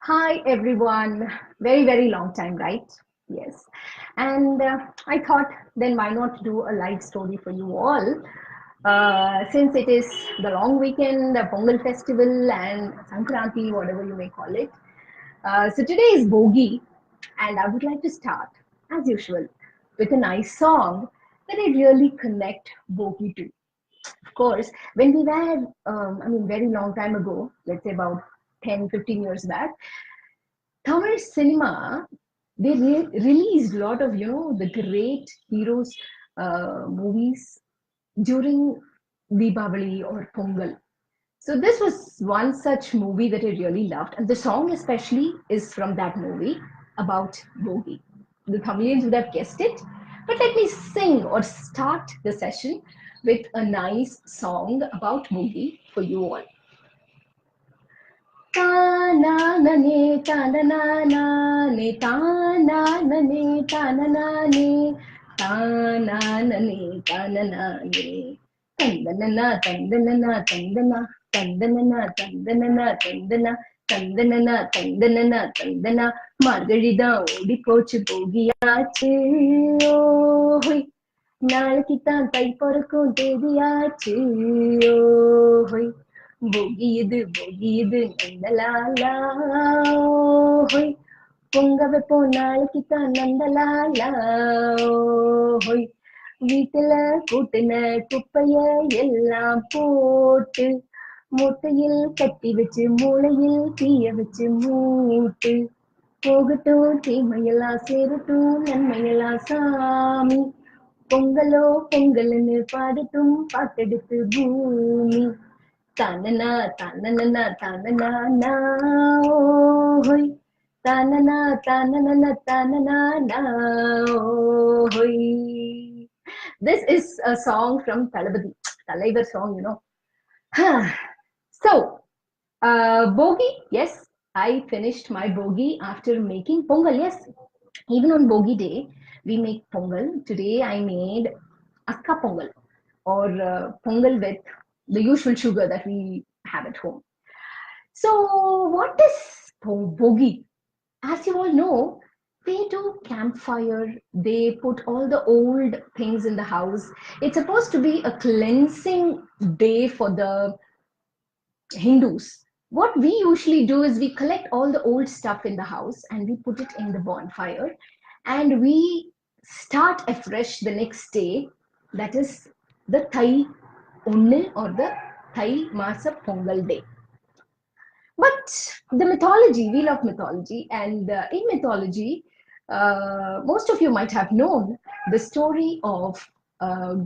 Hi everyone. Very long time, right? Yes. And I thought then why not do a light story for you all? Since it is the long weekend, the Pongal Festival and Sankranti, whatever you may call it. So today is Bogi, and I would like to start, as usual, with a nice song that I really connect Bogi to. Of course, when we were, very long time ago, let's say about 10, 15 years back, Tamil cinema, they released a lot of, the great heroes movies during Deepavali or Pongal. So this was one such movie that I really loved. And the song especially is from that movie about Bogi. The Tamilians would have guessed it. But let me sing or start the session with a nice song about Bogi for you all. Ta-na-na-ne, ta-na-na-na-ne, ta-na-na-ne, ta-na-na-ne, ta-na-na-ne, ta-na-na-ne. Tandanana, tandanana, tandana, tandanana, tandanana, tandana, tandanana, tandanana, தந்தனா மார்கழிதான் ஓடி போச்சு போகியாச்சு ஓஹோய் நாளைக்குத்தான் தை பிறக்கும் தேதியாச்சு ஓஹோய் போகியது நந்தலாலா ஹோய் பொங்க வைப்போம் நாளைக்குத்தான் நந்தலாலா ஹோய் வீட்டுல கூட்டுன குப்பைய எல்லாம் போட்டு மூட்டையில் கட்டி வச்சு மூளையில் தீய வச்சு மூட்டு போகட்டும் தீமையெல்லாம் சேரட்டும் நன்மையெல்லாம் சாமி பொங்கலோ பொங்கல்னு பாடட்டும் பாட்டெடுத்து பூமி Tanana, tanana, tanana, hoy. Tanana, tanana, tanana, hoy. This is a song from Talabadi, Talaivar song, So, Bogi, yes, I finished my Bogi after making Pongal, yes. Even on Bogi day, we make Pongal. Today I made Akka Pongal or Pongal with the usual sugar that we have at home. So, what is Bogi? As you all know, they do campfire, they put all the old things in the house. It's supposed to be a cleansing day for the Hindus. What we usually do is we collect all the old stuff in the house and we put it in the bonfire and we start afresh the next day. That is the Thai Unnil or the Thai Masa Pongal day. But the mythology, we love mythology, and in mythology, most of you might have known the story of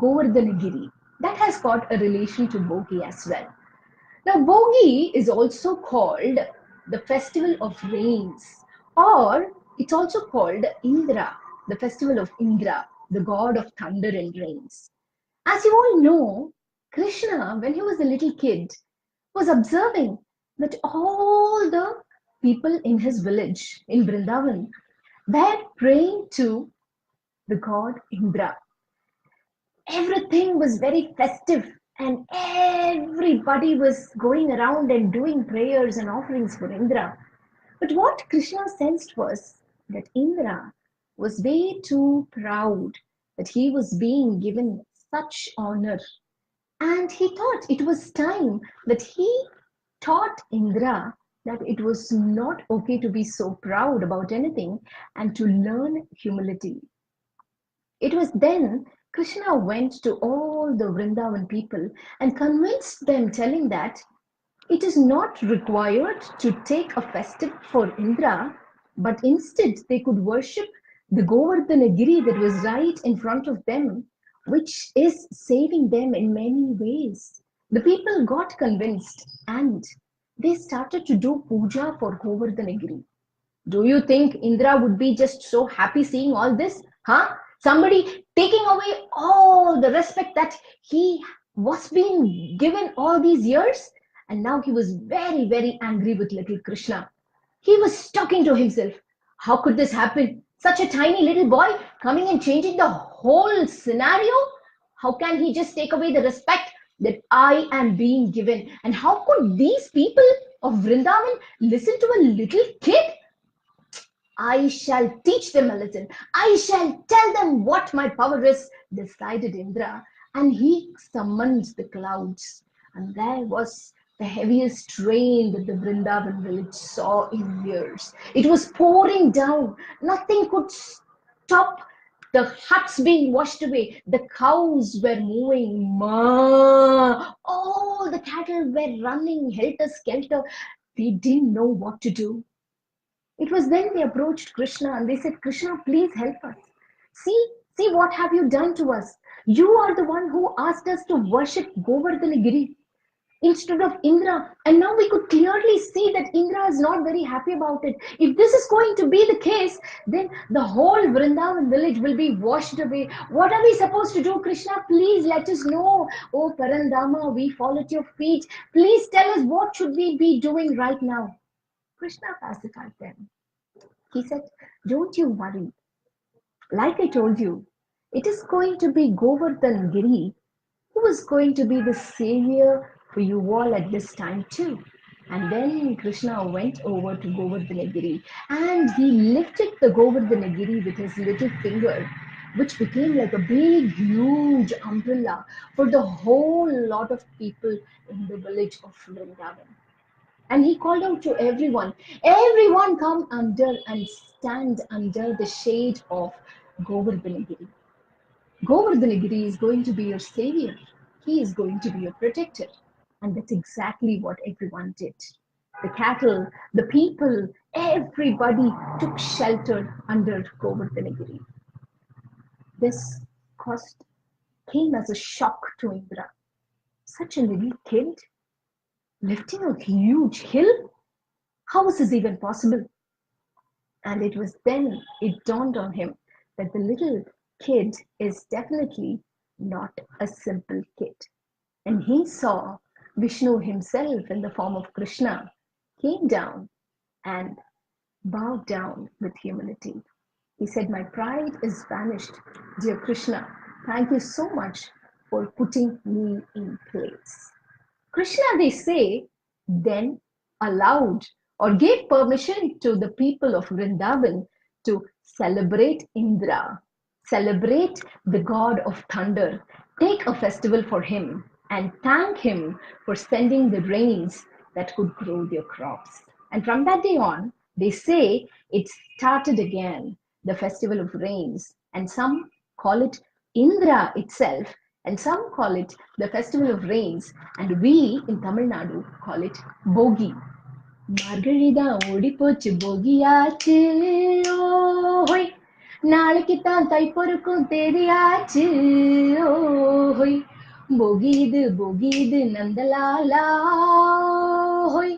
Govardhanagiri. That has got a relation to Bogi as well. Now, Bogi is also called the festival of rains, or it's also called Indra, the festival of Indra, the god of thunder and rains. As you all know, Krishna, when he was a little kid, was observing that all the people in his village in Vrindavan were praying to the god Indra. Everything was very festive and everybody was going around and doing prayers and offerings for Indra. But what Krishna sensed was that Indra was way too proud that he was being given such honor. And he thought it was time that he taught Indra that it was not okay to be so proud about anything and to learn humility. It was then Krishna went to all the Vrindavan people and convinced them, telling that it is not required to take a festive for Indra, but instead they could worship the Govardhanagiri that was right in front of them, which is saving them in many ways. The people got convinced and they started to do puja for Govardhanagiri. Do you think Indra would be just so happy seeing all this? Huh? Somebody taking away all the respect that he was being given all these years? And now he was very angry with little Krishna. He was talking to himself. How could this happen? Such a tiny little boy coming and changing the whole scenario? How can he just take away the respect that I am being given. And how could these people of Vrindavan listen to a little kid? I shall teach them a lesson. I shall tell them what my power is, decided Indra. And he summoned the clouds. And there was the heaviest rain that the Vrindavan village saw in years. It was pouring down. Nothing could stop the huts being washed away. The cows were moving. Ma. All the cattle were running helter skelter. They didn't know what to do. It was then they approached Krishna and they said, Krishna, please help us. See what have you done to us? You are the one who asked us to worship Govardhanagiri instead of Indra. And now we could clearly see that Indra is not very happy about it. If this is going to be the case, then the whole Vrindavan village will be washed away. What are we supposed to do, Krishna? Please let us know. Oh, Parandama, we fall at your feet. Please tell us what should we be doing right now. Krishna pacified them. He said, don't you worry. Like I told you, it is going to be Govardhan Giri who is going to be the savior for you all at this time too. And then Krishna went over to Govardhanagiri and he lifted the Govardhanagiri with his little finger, which became like a big, huge umbrella for the whole lot of people in the village of Vrindavan. And he called out to everyone, everyone come under and stand under the shade of Govardhanagiri. Govardhanagiri is going to be your savior. He is going to be your protector. And that's exactly what everyone did. The cattle, the people, everybody took shelter under Govardhanagiri. This cost came as a shock to Indra. Such a little kid lifting a huge hill? How was this even possible? And it was then it dawned on him that the little kid is definitely not a simple kid. And he saw Vishnu himself in the form of Krishna came down and bowed down with humility. He said, my pride is vanished, dear Krishna. Thank you so much for putting me in place. Krishna, they say, then allowed or gave permission to the people of Vrindavan to celebrate Indra, celebrate the god of thunder, take a festival for him, and thank him for sending the rains that could grow their crops. And from that day on, they say it started again, the festival of rains, and some call it Indra itself, and some call it the festival of rains, and we in Tamil Nadu call it Bogi. மார்கழிதா ஓடி போச்சு போகியாச்சு ஓஹோய் நாளைக்குத்தான் தைப்பொருக்கும் தேதியாச்சு ஓஹோய் போகிது நந்தலாலா ஓஹோய்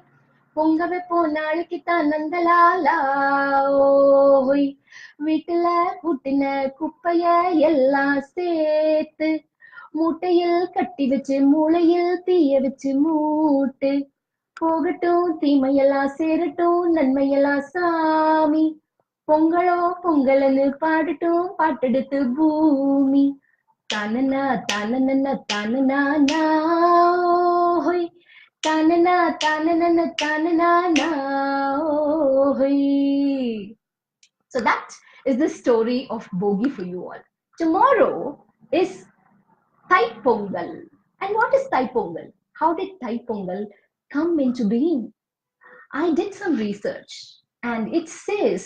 பொங்க வைப்போம் நாளைக்குத்தான் நந்தலாலா ஓஹோய் வீட்டுல கூட்டின குப்பைய எல்லாம் சேர்த்து மூட்டையில் கட்டி வச்சு மூளையில் தீய வச்சு மூட்டு போகட்டும் தீமையெல்லாம் சேரட்டும் நன்மையெல்லாம் சாமி பொங்கலோ பொங்கல்னு பாடட்டும் பாட்டெடுத்து பூமி தானனா தானன தானனா ஓஹோய் தானனா தானன தானனா ஓஹோய். So that is the story of Bogi for you all. Tomorrow is Thai Pongal. And what is Thai Pongal? How did Thai Pongal come into being? I did some research and it says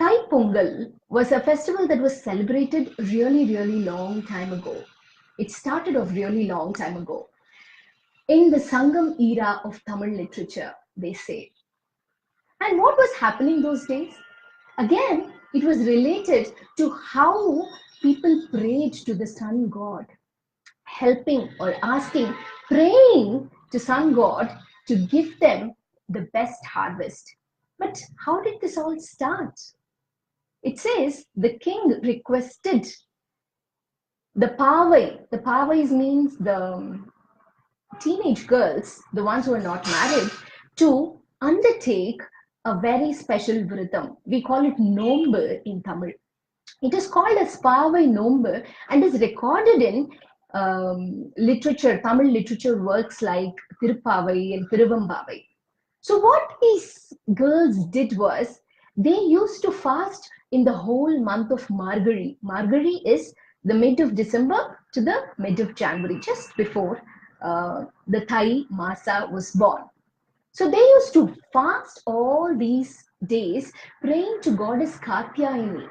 Thai Pongal was a festival that was celebrated really long time ago. It started off really long time ago. In the Sangam era of Tamil literature, they say. And what was happening those days? Again, it was related to how people prayed to the sun god, helping or asking, praying to sun god to give them the best harvest. But how did this all start? It says the king requested the Pavais means the teenage girls, the ones who are not married, to undertake a very special vritam. We call it Nombu in Tamil. It is called as Pavai Nombu and is recorded in literature, Tamil literature works like Tirupavai and Tiruvambavai. So what these girls did was they used to fast in the whole month of Margari. Margari is the mid of December to the mid of January, just before the Thai Masa was born. So they used to fast all these days, praying to goddess Katyayani.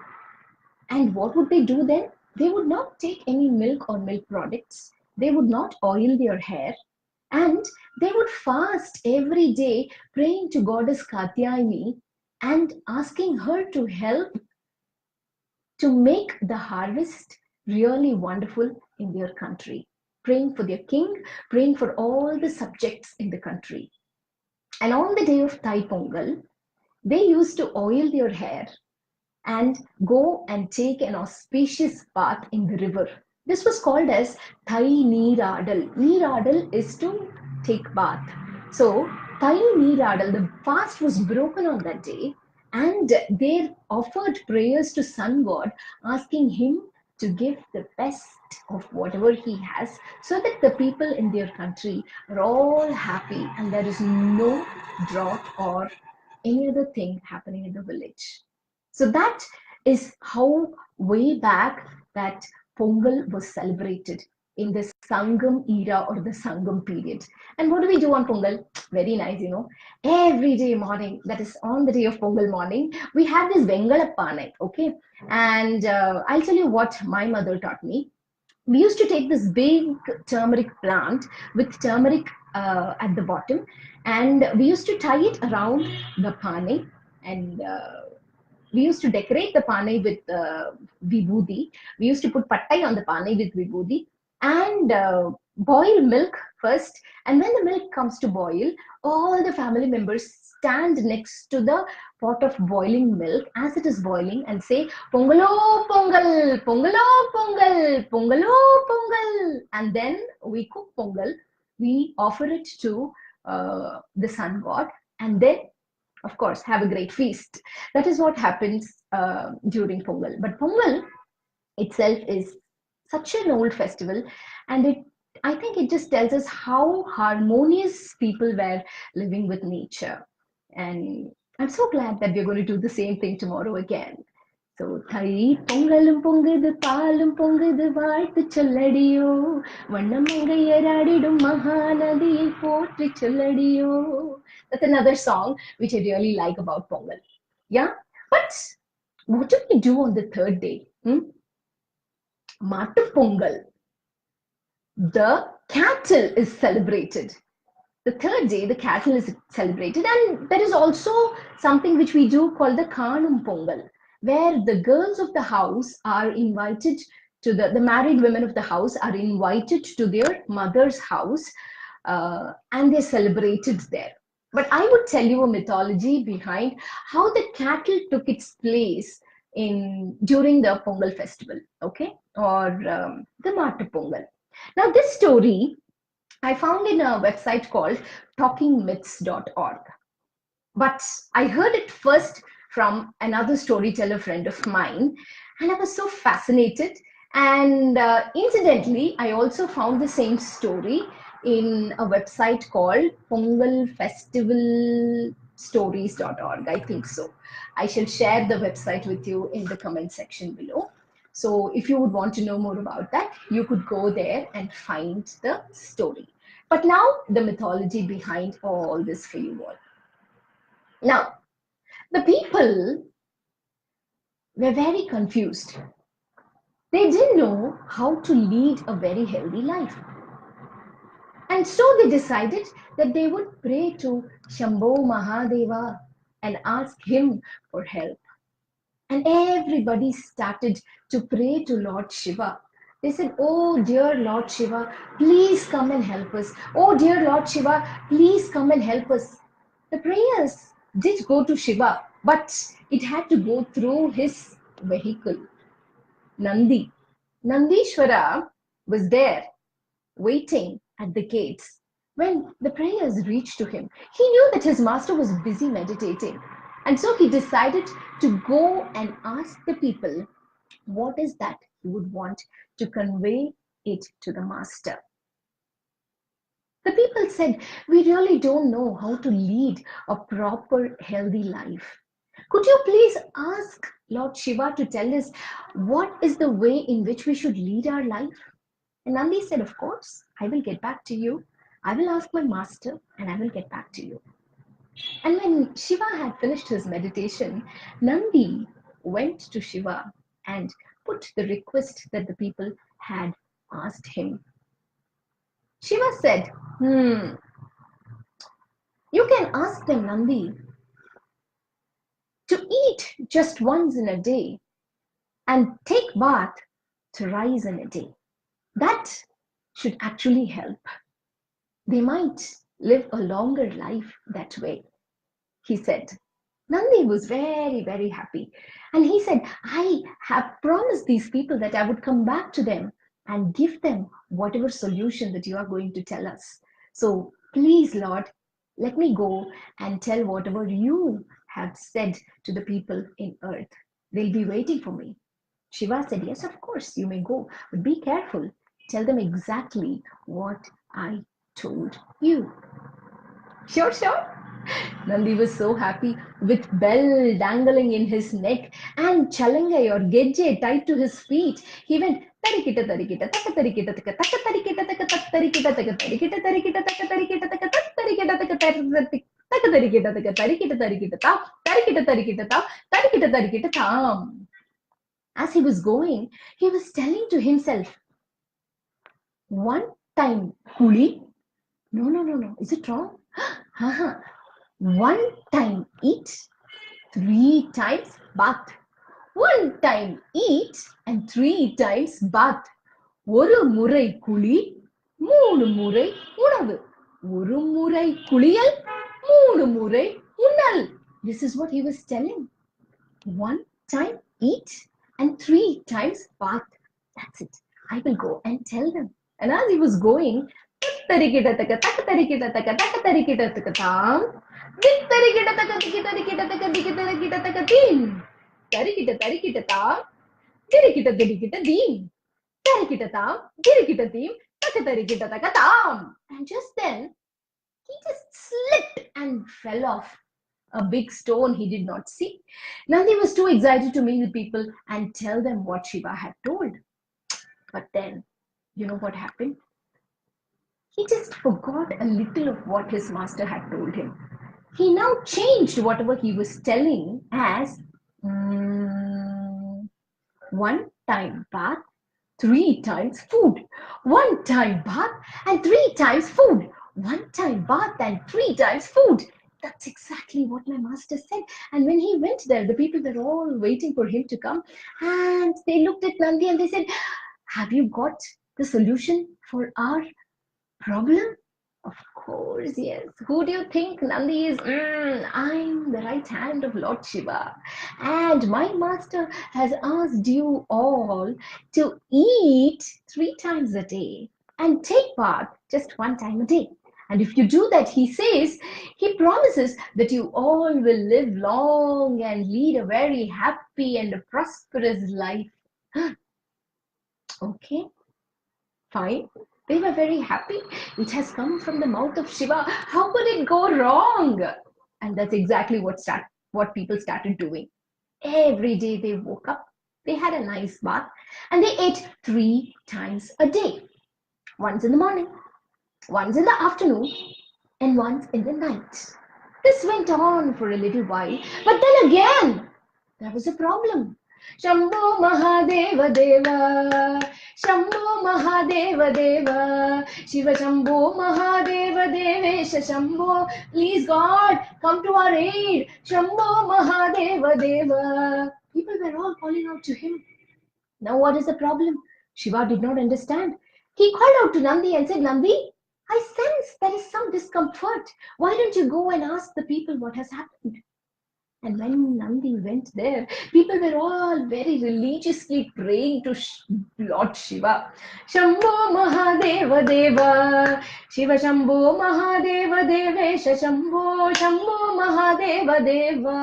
And what would they do then? They would not take any milk or milk products. They would not oil their hair. And they would fast every day, praying to goddess Katyayani and asking her to help to make the harvest really wonderful in their country. Praying for their king, praying for all the subjects in the country. And on the day of Thai Pongal, they used to oil their hair and go and take an auspicious bath in the river. This was called as Thai Neeradal. Neeradal is to take bath. So Thai Neeradal, the fast was broken on that day, and they offered prayers to Sun God, asking him to give the best of whatever he has, so that the people in their country are all happy and there is no drought or any other thing happening in the village. So that is how way back that Pongal was celebrated in the Sangam era or the Sangam period. And what do we do on Pongal? Very nice, you know. Every day morning, that is on the day of Pongal morning, we have this Vengalappanai, okay? And I'll tell you what my mother taught me. We used to take this big turmeric plant with turmeric at the bottom, and we used to tie it around the pane, and we used to decorate the pane with vibhuti. We used to put pattai on the pane with vibhuti and boil milk first. And when the milk comes to boil, all the family members stand next to the pot of boiling milk as it is boiling and say, Pongalo Pongal, Pongalo Pongal, Pongalo Pongal. And then we cook Pongal, we offer it to the sun god, and then of course, have a great feast. That is what happens during Pongal. But Pongal itself is such an old festival, and I think it just tells us how harmonious people were living with nature. And I'm so glad that we're going to do the same thing tomorrow again. So, தை பொங்கலும் பொங்குது பாலும் பொங்குது வாழ்த்து சொல்லடியோ வண்ணமங்கையராடிடும் மகாநதியை போற்றி சொல்லடியோ. That's another song which I really like about Pongal. Yeah, but what do we do on the third day? Matu Pongal. The cattle is celebrated. The third day, the cattle is celebrated, and there is also something which we do called the Kanum Pongal, where the girls of the house are invited to the married women of the house are invited to their mother's house, and they're celebrated there. But I would tell you a mythology behind how the cattle took its place during the Pongal festival, okay, or the Matu Pongal. Now, this story I found in a website called talkingmyths.org. But I heard it first from another storyteller friend of mine, and I was so fascinated. And incidentally, I also found the same story in a website called pongalfestivalstories.org. I think so. I shall share the website with you in the comment section below. So if you would want to know more about that, you could go there and find the story. But now the mythology behind all this for you all. Now, the people were very confused. They didn't know how to lead a very healthy life. And so they decided that they would pray to Shambho Mahadeva and ask him for help. And everybody started to pray to Lord Shiva. They said, "Oh, dear Lord Shiva, please come and help us. Oh, dear Lord Shiva, please come and help us." The prayers did go to Shiva, but it had to go through his vehicle, Nandi. Nandishvara was there waiting at the gates. When the prayers reached to him, he knew that his master was busy meditating. And so he decided to go and ask the people what is that he would want to convey it to the master. The people said, "We really don't know how to lead a proper, healthy life. Could you please ask Lord Shiva to tell us what is the way in which we should lead our life?" And Nandi said, "Of course, I will get back to you. I will ask my master and I will get back to you." And when Shiva had finished his meditation, Nandi went to Shiva and put the request that the people had asked him. Shiva said, You can ask them, Nandi, to eat just once in a day and take bath thrice in a day. That should actually help. They might live a longer life that way," he said. Nandi was very, very happy. And he said, "I have promised these people that I would come back to them and give them whatever solution that you are going to tell us. So please, Lord, let me go and tell whatever you have said to the people in earth. They'll be waiting for me." Shiva said, "Yes, of course, you may go, but be careful. Tell them exactly what I told you." "Sure, sure." Nandi was so happy, with bell dangling in his neck and chalangai or gedje tied to his feet. He went tarikita tarikita taka tarikita taka taka tarikita taka tak tarikita taka tarikita tarikita taka tarikita taka tak tarikita taka taka tarikita taka tarikita tarikita ta tarikita tarikita ta tarikita tarikita tam. As he was going, he was telling to himself, "One time kuli." No. Is it wrong? One time eat, 3 times bath. One time eat and 3 times bath. ஒரு முறை குளி, 3 முறை உணவு. ஒரு முறை குளியல், 3 முறை உண்ணல். This is what he was telling. 1 time eat and 3 times bath. That's it. I will go and tell them. And as he was going, tarikita taka taka tarikita taka taka tarikita taka tam. Tarikita taka tarikita taka tarikita taka din. Tarikita tarikita tam. Tarikita tarikita din. Tarikita tam. Tarikita dim. Taka tarikita taka tam. And just then, he just slipped and fell off a big stone he did not see. Nandi was too excited to meet the people and tell them what Shiva had told. But then, you know what happened? He just forgot a little of what his master had told him. He now changed whatever he was telling as 1 time bath, 3 times food. 1 time bath and 3 times food. 1 time bath and 3 times food. That's exactly what my master said. And when he went there, the people were all waiting for him to come. And they looked at Nandi and they said, "Have you got the solution for our problem?" Of course, yes. Who do you think Nandi is? I'm the right hand of Lord Shiva. And my master has asked you all to eat 3 times a day and take bath just 1 time a day. And if you do that, he says, he promises that you all will live long and lead a very happy and a prosperous life. Okay, fine. They were very happy. It has come from the mouth of Shiva. How could it go wrong? And that's exactly what people started doing. Every day they woke up, they had a nice bath, and they ate 3 times a day. Once in the morning, once in the afternoon, and once in the night. This went on for a little while, but then again, there was a problem. Shambho Mahadeva Deva, Shambho Mahadeva Deva, Shiva Shambho Mahadeva Devesha Shambho. Please God, come to our aid. Shambho Mahadeva Deva. People were all calling out to him. Now what is the problem? Shiva did not understand. He called out to Nandi and said, "Nandi, I sense there is some discomfort. Why don't you go and ask the people what has happened?" And when Nandi went there, people were all very religiously praying to Lord Shiva. Shambho Mahadeva Deva, Shiva Shambho Mahadeva Devesha Shambho, Shambho Mahadeva Deva.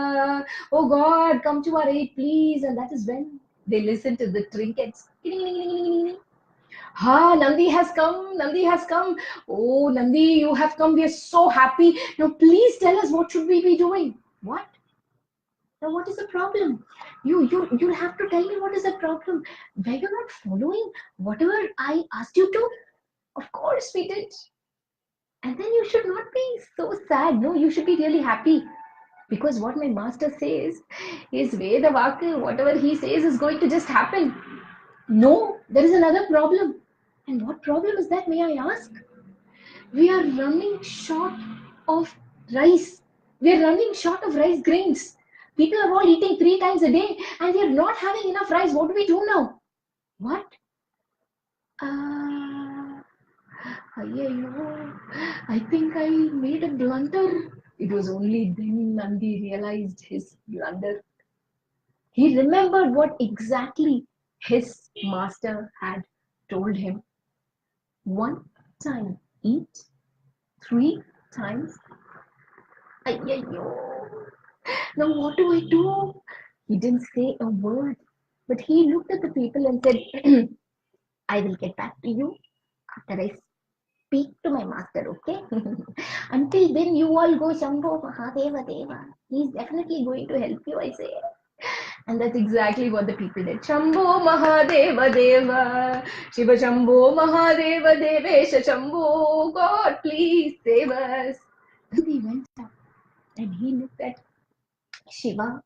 Oh God, come to our aid, please. And that is when they listened to the trinkets. Ha, Nandi has come, Nandi has come. Oh, Nandi, you have come. We are so happy. Now, please tell us, what should we be doing? What? Now, what is the problem? You have to tell me what is the problem. Were you not following whatever I asked you to? Of course we did. And then you should not be so sad. No, you should be really happy. Because what my master says is Veda Vaka, whatever he says is going to just happen. No, there is another problem. And what problem is that, may I ask? We are running short of rice. We are running short of rice grains. People are all eating 3 times a day and we are not having enough rice. What do we do now? What? Ayyo, I think I made a blunder. It was only then Nandi realized his blunder. He remembered what exactly his master had told him. 1 time eat, 3 times. Ayyo. Now what do I do? He didn't say a word, but he looked at the people and said, I will get back to you after I speak to my master, okay? Until then, you all go Shambho Mahadeva Deva. He's definitely going to help you, I say. And that's exactly what the people did. Shambho Mahadeva Deva, Shiva Shambho Mahadeva Devesha Shambho, God please save us. And he went up and he looked at Shiva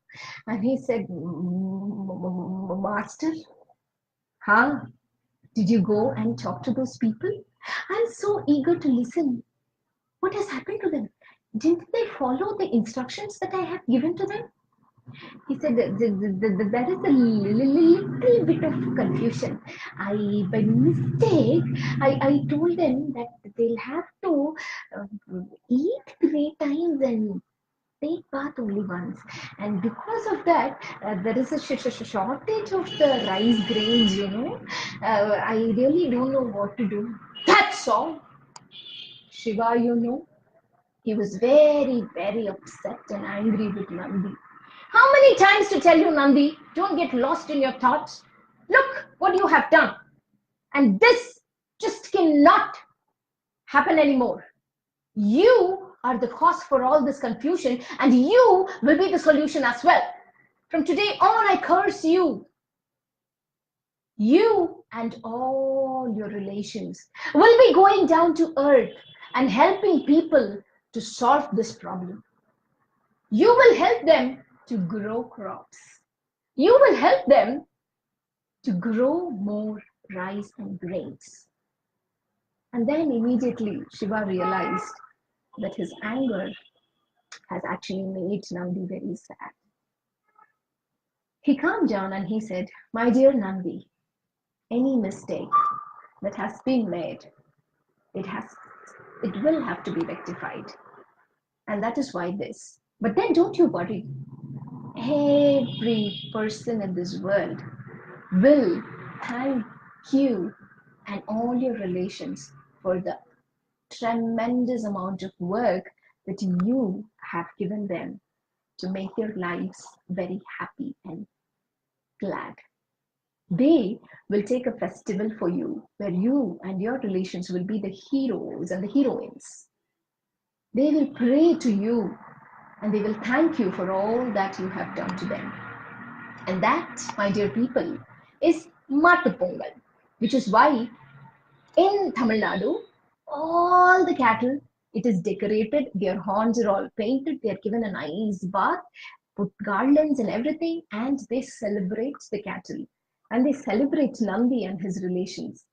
and he said, Master, huh? Did you go and talk to those people? I'm so eager to listen. What has happened to them? Didn't they follow the instructions that I have given to them? He said that there is a little bit of confusion. By mistake, I told them that they'll have to eat 3 times and take bath only once. And because of that, there is a shortage of the rice grains, I really don't know what to do. That's all. Shiva, he was very, very upset and angry with Nandi. How many times to tell you, Nandi, don't get lost in your thoughts? Look what you have done. And this just cannot happen anymore. You are the cause for all this confusion, and you will be the solution as well. From today on, I curse you. You and all your relations will be going down to earth and helping people to solve this problem. You will help them to grow crops. You will help them to grow more rice and grains. And then immediately Shiva realized that his anger has actually made Nandi very sad. He calmed down and he said, My dear Nandi, any mistake that has been made, it will have to be rectified. And that is why this. But then don't you worry. Every person in this world will thank you and all your relations for the tremendous amount of work that you have given them to make their lives very happy and glad. They will take a festival for you where you and your relations will be the heroes and the heroines. They will pray to you and they will thank you for all that you have done to them. And that, my dear people, is Matu Pongal, which is why in Tamil Nadu, all the cattle, it is decorated, their horns are all painted, they are given a nice bath, put garlands and everything, and they celebrate the cattle. And they celebrate Nandi and his relations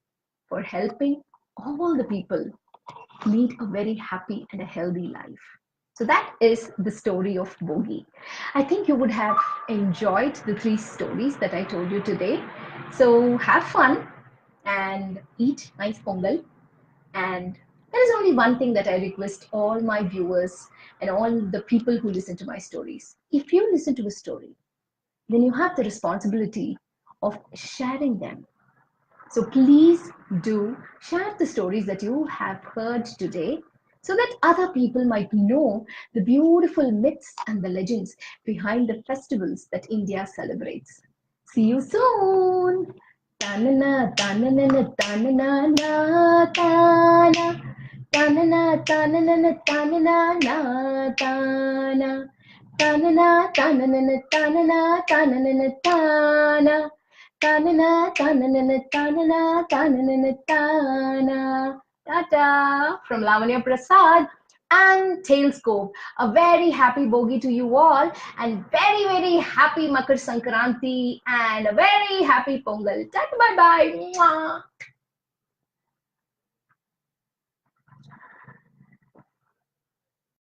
for helping all the people lead a very happy and a healthy life. So that is the story of Bogi. I think you would have enjoyed the 3 stories that I told you today. So have fun and eat nice Pongal. And there is only one thing that I request all my viewers and all the people who listen to my stories. If you listen to a story, then you have the responsibility of sharing them. So please do share the stories that you have heard today so that other people might know the beautiful myths and the legends behind the festivals that India celebrates. See you soon. Tanana, tanana, tanana, na, tana. Tanana, tanana, tanana, na, tana. Tanana, tanana, tanana, tanana, tana. Tanana, tanana, tanana, tanana, tana. Tata from Lavanya Prasad and Tailscope. A very happy Bogi to you all, and very, very happy Makar Sankranti, and a very happy Pongal. Tata, bye bye. Mwah.